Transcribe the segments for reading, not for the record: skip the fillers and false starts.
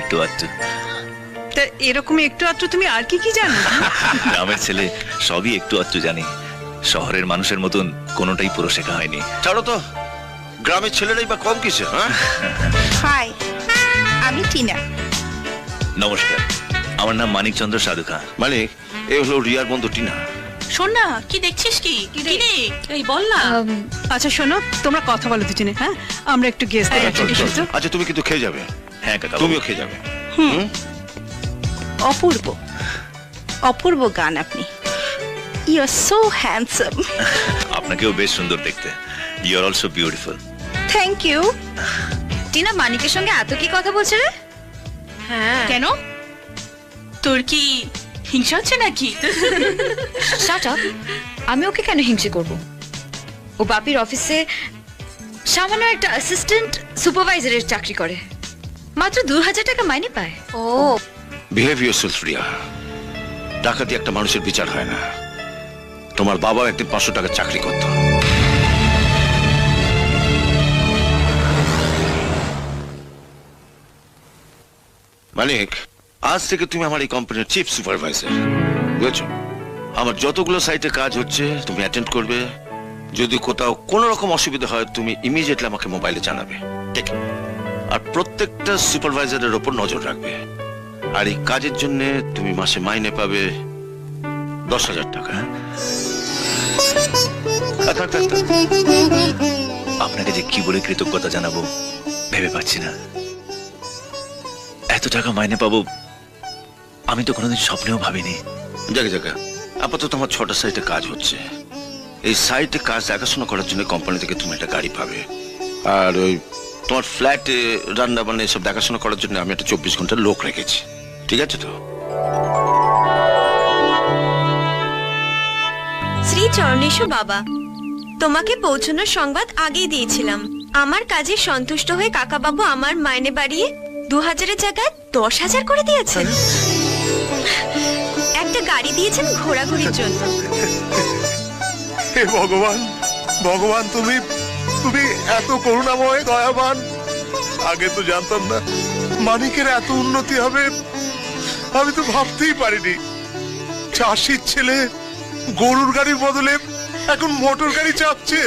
একটু আধটু। তা এরকম একটু আধটু তুমি আর কি কি জানো? গ্রামের ছেলে সবই একটু আধটু জানি, শহরের মানুষের মতন কোনোটাই পুরো শেখা হয়নি। ছাড়ো তো, গ্রামের ছেলেরাই বা কম কিসে? হ্যাঁ, হাই, আমি টিনা। নমস্কার, আমার নাম মানিকচন্দ্র সাধুখা। মানে এ হলো রিয়ার বন্ধু টিনা। শোন না, কি দেখছিস? কি রে? এই বল না। আচ্ছা শোনো, তোমরা কথা বলো দুজনে। হ্যাঁ, আমরা একটু গেস্ট চল, চল। দেখি। আচ্ছা তুমি কিন্তু খেয়ে যাবে। হ্যাঁ কাকা, তুমিও খেয়ে যাবে। অপূর্ব অপূর্ব গান আপনি। You are so handsome. আপনাকেও বেশ সুন্দর দেখতে। You are also beautiful. Thank you. Tina মানিকের সঙ্গে এত কি কথা বলছে রে? হ্যাঁ, কেন, তোর কি হিংসা হচ্ছে নাকি? Shut up. আমি ওকে কেন হিংসে করব? ও বাপির অফিসে সামান্য একটা অ্যাসিস্ট্যান্ট সুপারভাইজারের চাকরি করে, মাত্র 2000 টাকা মাইনে পায়। ও বিহেভ ইয়োরসেলফ রিয়া। ডাকাতি একটা মানুষের বিচার হয় না। তোমার বাবা একদিন 500 টাকা চাকরি করত। মানিক, আজ থেকে তুমি আমার এই কোম্পানির চিফ সুপারভাইজার, বুঝেছো? আমার যতগুলো সাইটে কাজ হচ্ছে তুমি অ্যাটেন্ড করবে। যদি কোথাও কোনো রকম অসুবিধা হয় তুমি ইমিডিয়েটলি আমাকে মোবাইলে জানাবে, ঠিক? আর প্রত্যেকটা সুপারভাইজারের ওপর নজর রাখবে। আর এই কাজের জন্য তুমি মাসে মাইনে পাবে 10,000 টাকা। আপনাকে যে কি বলে কৃতজ্ঞতা জানাবো ভেবে পাচ্ছি না। এত টাকা মাইনে পাবো আমি তো কোনোদিন স্বপ্নেও ভাবিনি। জায়গা জায়গা আপাতত আমার 6টা সাইটে কাজ হচ্ছে। এই সাইটে কাজ দেখাশোনা করার জন্য কোম্পানি থেকে তুমি একটা গাড়ি পাবে। আর ওই তোমার ফ্ল্যাটে রান্না বান্না এসব দেখাশোনা করার জন্য আমি একটা 24 ঘন্টার লোক রেখেছি, ঠিক আছে তো? শ্রী চরণেশ্বর বাবা, তোমাকে পৌঁছানোর সংবাদ আগেই দিয়েছিলাম। আমার কাজে সন্তুষ্ট হয়ে কাকাবাবু আমার মাইনে বাড়িয়ে 2000-এর জায়গায় 10,000 করে দিয়েছেন। একটা গাড়ি দিয়েছেন ঘোরাঘুরির জন্য। হে ভগবান, ভগবান তুমি তুমি এত করুণাময়, দয়াবান। আগে তো জানতাম না মানিকের এত উন্নতি হবে, আমি তো ভাবতেই পারিনি। চাষির ছেলে গরুর গাড়ির বদলে এখন মোটর গাড়ি চাপছে।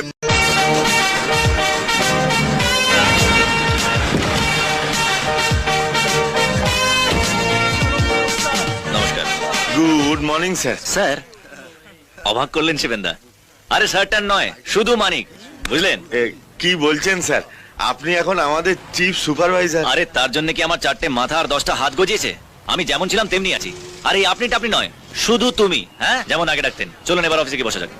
নমস্কার। Good morning sir. স্যার, অবাক করলেন শিবেন্দা। আরে স্যারটার নয়, শুধু মানিক, বুঝলেন? কি বলছেন স্যার? আপনি এখন আমাদের চিফ সুপারভাইজার। আরে তার জন্য কি আমার 4টে মাথা আর 10টা হাত গজিয়েছে? আমি যেমন ছিলাম তেমনি আছি। আরে আপনি টাপনি নয়, শুধু তুমি। হ্যাঁ, যেমন আগে ডাকতেন। চলুন এবার অফিসে গিয়ে বসা যাক।